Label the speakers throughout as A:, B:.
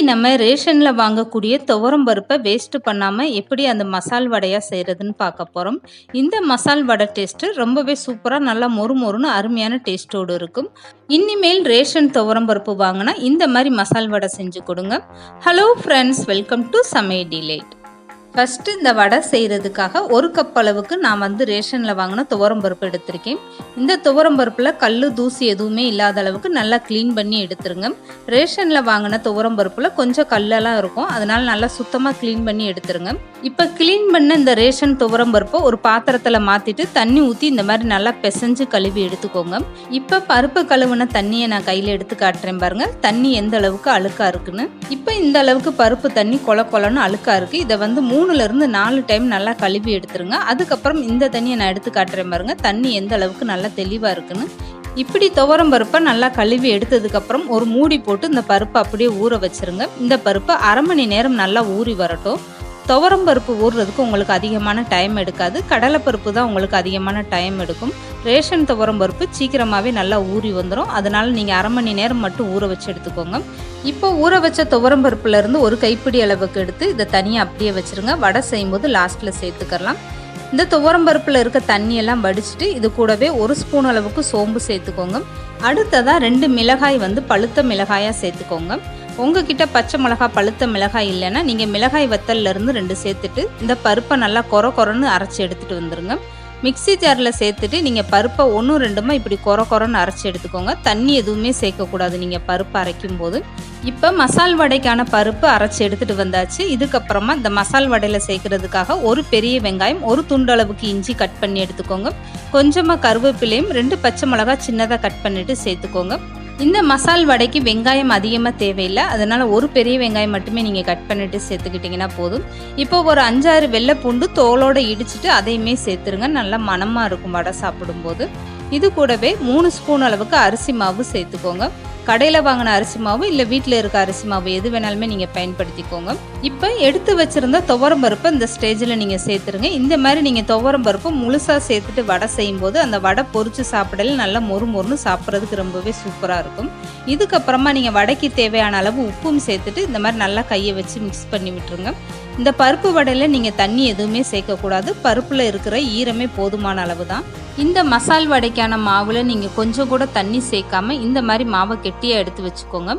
A: நம்ம ரேஷன்ல வாங்கக்கூடிய துவரம் பருப்பை வேஸ்ட் பண்ணாம எப்படி அந்த மசால் வடையா செய்யறதுன்னு பார்க்க போறோம். இந்த மசால் வடை டேஸ்ட் ரொம்பவே சூப்பரா நல்லா மொறு மொறுன்னு அருமையான டேஸ்டோடு இருக்கும். இனிமேல் ரேஷன் துவரம் பருப்பு வாங்கினா இந்த மாதிரி மசால் வடை செஞ்சு கொடுங்க. ஹலோ ஃப்ரெண்ட்ஸ், வெல்கம் டு சமையல் டிலைட். ஃபஸ்ட்டு இந்த வடை செய்கிறதுக்காக 1 கப் அளவுக்கு நான் ரேஷனில் வாங்கின துவரம் பருப்பு எடுத்திருக்கேன். இந்த துவரம் பருப்பில் கல் தூசி எதுவுமே இல்லாத அளவுக்கு நல்லா க்ளீன் பண்ணி எடுத்துருங்க. ரேஷனில் வாங்கின துவரம் பருப்பில் கொஞ்சம் கல்லெல்லாம் இருக்கும், அதனால் நல்லா சுத்தமாக க்ளீன் பண்ணி எடுத்துருங்க. இப்போ க்ளீன் பண்ண இந்த ரேஷன் துவரம் பருப்பை ஒரு பாத்திரத்தில் மாற்றிட்டு தண்ணி ஊற்றி இந்த மாதிரி நல்லா பிசைஞ்சு கழுவி எடுத்துக்கோங்க. இப்போ பருப்பு கழுவுன தண்ணியை நான் கையில் எடுத்து காட்டுறேன் பாருங்கள், தண்ணி எந்த அளவுக்கு அழுக்காக இருக்குன்னு. இப்போ இந்த அளவுக்கு பருப்பு தண்ணி கொல கொலன்னு அழுக்காக இருக்குது. இதை 3லிருந்து 4 டைம் நல்லா கழுவி எடுத்துருங்க. அதுக்கப்புறம் இந்த தண்ணியை நான் எடுத்து காட்டுறேன் பாருங்க, தண்ணி எந்த அளவுக்கு நல்லா தெளிவாக இருக்குன்னு. இப்படி துவரம் பருப்பை நல்லா கழுவி எடுத்ததுக்கப்புறம் ஒரு மூடி போட்டு இந்த பருப்பை அப்படியே ஊற வச்சிருங்க. இந்த பருப்பை 1/2 மணி நேரம் நல்லா ஊறி வரட்டும். துவரம் பருப்பு ஊறுறதுக்கு உங்களுக்கு அதிகமான டைம் எடுக்காது, கடலைப்பருப்பு தான் உங்களுக்கு அதிகமான டைம் எடுக்கும். ரேஷன் துவரம் பருப்பு சீக்கிரமாகவே நல்லா ஊறி வந்துடும், அதனால் நீங்கள் 1/2 மணி நேரம் மட்டும் ஊற வச்சு எடுத்துக்கோங்க. இப்போ ஊற வச்ச துவரம் பருப்புலேருந்து ஒரு கைப்பிடி அளவுக்கு எடுத்து இதை தனியாக அப்படியே வச்சுருங்க. வடை செய்யும்போது லாஸ்ட்டில் சேர்த்துக்கலாம். இந்த துவரம் பருப்பில் இருக்க தண்ணியெல்லாம் வடிச்சிட்டு இது கூடவே 1 ஸ்பூன் அளவுக்கு சோம்பு சேர்த்துக்கோங்க. அடுத்ததாக 2 மிளகாய் பழுத்த மிளகாயாக சேர்த்துக்கோங்க. உங்ககிட்ட பச்சை மிளகாய் பழுத்த மிளகாய் இல்லைன்னா நீங்கள் மிளகாய் வத்தல்லேருந்து 2 சேர்த்துட்டு இந்த பருப்பை நல்லா கொரன்னு அரைச்சி எடுத்துகிட்டு வந்துடுங்க. மிக்சி ஜாரில் சேர்த்துட்டு நீங்கள் பருப்பை 1-2 இப்படி கொரன்னு அரைச்சி எடுத்துக்கோங்க. தண்ணி எதுவுமே சேர்க்கக்கூடாது நீங்கள் பருப்பு அரைக்கும் போது. இப்போ மசால் வடைக்கான பருப்பு அரைச்சி எடுத்துகிட்டு வந்தாச்சு. இதுக்கப்புறமா இந்த மசால் வடையில் சேர்க்கறதுக்காக ஒரு பெரிய வெங்காயம், ஒரு துண்டளவுக்கு இஞ்சி கட் பண்ணி எடுத்துக்கோங்க. கொஞ்சமாக கருவேப்பிலையும் 2 பச்சை மிளகாய் சின்னதாக கட் பண்ணிவிட்டு சேர்த்துக்கோங்க. இந்த மசால் வடைக்கு வெங்காயம் அதிகமாக தேவையில்லை, அதனால் ஒரு பெரிய வெங்காயம் மட்டுமே நீங்கள் கட் பண்ணிவிட்டு சேர்த்துக்கிட்டிங்கன்னா போதும். இப்போ ஒரு 5-6 வெள்ளை பூண்டு தோலோடு இடிச்சிட்டு அதையுமே சேர்த்துருங்க, நல்லா மணமாக இருக்கும் வடை சாப்பிடும்போது. இது கூடவே 3 ஸ்பூன் அளவுக்கு அரிசி மாவு சேர்த்துக்கோங்க. கடையில் வாங்கின அரிசி மாவு இல்லை வீட்டில் இருக்க அரிசி மாவு எது வேணாலுமே நீங்கள் பயன்படுத்திக்கோங்க. இப்போ எடுத்து வச்சுருந்த துவரம் பருப்பை இந்த ஸ்டேஜில் நீங்கள் சேர்த்துருங்க. இந்த மாதிரி நீங்கள் துவரம் பருப்பு முழுசாக சேர்த்துட்டு வடை செய்யும்போது அந்த வடை பொரிச்சு சாப்பிடல நல்லா மொறுன்னு சாப்பிட்றதுக்கு ரொம்பவே சூப்பராக இருக்கும். இதுக்கப்புறமா நீங்கள் வடைக்கு தேவையான அளவு உப்பும் சேர்த்துட்டு இந்த மாதிரி நல்லா கையை வச்சு மிக்ஸ் பண்ணி விட்டுருங்க. இந்த பருப்பு வடையில் நீங்கள் தண்ணி எதுவுமே சேர்க்கக்கூடாது, பருப்பில் இருக்கிற ஈரமே போதுமான அளவு தான். இந்த மசால் வடைக்கான மாவில் நீங்கள் கொஞ்சம் கூட தண்ணி சேர்க்காமல் இந்த மாதிரி மாவை கெட்டியாக எடுத்து வச்சுக்கோங்க.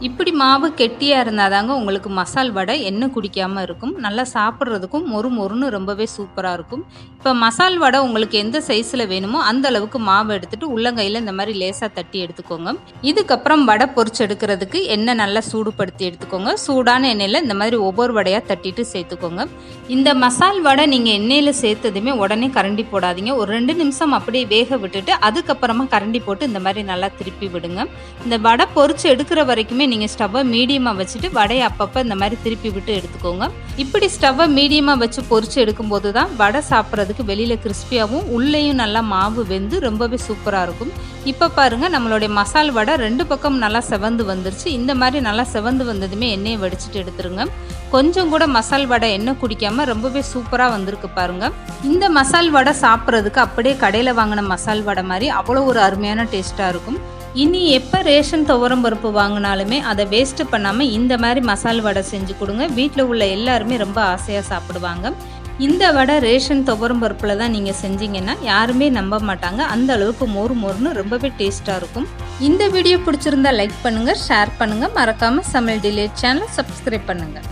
A: இப்படி மாவு கெட்டியாக இருந்தால் தாங்க உங்களுக்கு மசால் வடை எண்ணெய் குடிக்காமல் இருக்கும், நல்லா சாப்பிட்றதுக்கும் மொறுன்னு ரொம்பவே சூப்பராக இருக்கும். இப்போ மசால் வடை உங்களுக்கு எந்த சைஸில் வேணுமோ அந்த அளவுக்கு மாவு எடுத்துகிட்டு உள்ளங்கையில் இந்த மாதிரி லேசாக தட்டி எடுத்துக்கோங்க. இதுக்கப்புறம் வடை பொரிச்சு எடுக்கிறதுக்கு எண்ணெய் நல்லா சூடுபடுத்தி எடுத்துக்கோங்க. சூடான எண்ணெயில் இந்த மாதிரி ஒவ்வொரு வடையாக தட்டிட்டு சேர்த்துக்கோங்க. இந்த மசால் வடை நீங்கள் எண்ணெயில் சேர்த்ததுமே உடனே கரண்டி போடாதீங்க, ஒரு 2 நிமிஷம் அப்படியே வேக விட்டுட்டு அதுக்கப்புறமா கரண்டி போட்டு இந்த மாதிரி நல்லா திருப்பி விடுங்க. இந்த வடை பொரிச்சு எடுக்கிற வரைக்குமே நீங்கள் ஸ்டவ்வை மீடியமாக வச்சுட்டு வடையை அப்பப்போ இந்த மாதிரி திருப்பி விட்டு எடுத்துக்கோங்க. இப்படி ஸ்டவ்வை மீடியமாக வச்சு பொரிச்சு எடுக்கும்போது தான் வடை சாப்பிட்றதுக்கு வெளியில் கிறிஸ்பியாகவும் உள்ளேயும் நல்லா மாவு வெந்து ரொம்பவே சூப்பராக இருக்கும். இப்போ பாருங்கள், நம்மளுடைய மசால் வடை 2 பக்கம் நல்லா செவந்து வந்துருச்சு. இந்த மாதிரி நல்லா செவந்து வந்ததுமே எண்ணெயை வடிச்சிட்டு எடுத்துருங்க. கொஞ்சம் கூட மசால் வடை எண்ணெய் குடிக்காமல் ரொம்பவே சூப்பராக வந்திருக்கு பாருங்கள். இந்த மசால் வடை சாப்பிட்றதுக்கு அப்படியே கடையில் வாங்கின மசால் வடை மாதிரி அவ்வளோ ஒரு அருமையான டேஸ்ட்டாக இருக்கும். இனி எப்போ ரேஷன் துவரம் பருப்பு வாங்கினாலுமே அதை வேஸ்ட்டு பண்ணாமல் இந்த மாதிரி மசால் வடை செஞ்சு கொடுங்க. வீட்டில் உள்ள எல்லாருமே ரொம்ப ஆசையாக சாப்பிடுவாங்க. இந்த வடை ரேஷன் துவரம் பருப்பில் தான் நீங்கள் செஞ்சீங்கன்னா யாருமே நம்ப மாட்டாங்க, அந்த அளவுக்கு மொறுன்னு ரொம்பவே டேஸ்ட்டாக இருக்கும். இந்த வீடியோ பிடிச்சிருந்தா லைக் பண்ணுங்கள், ஷேர் பண்ணுங்கள், மறக்காமல் சமையல் டிலைட் சேனலை சப்ஸ்கிரைப் பண்ணுங்கள்.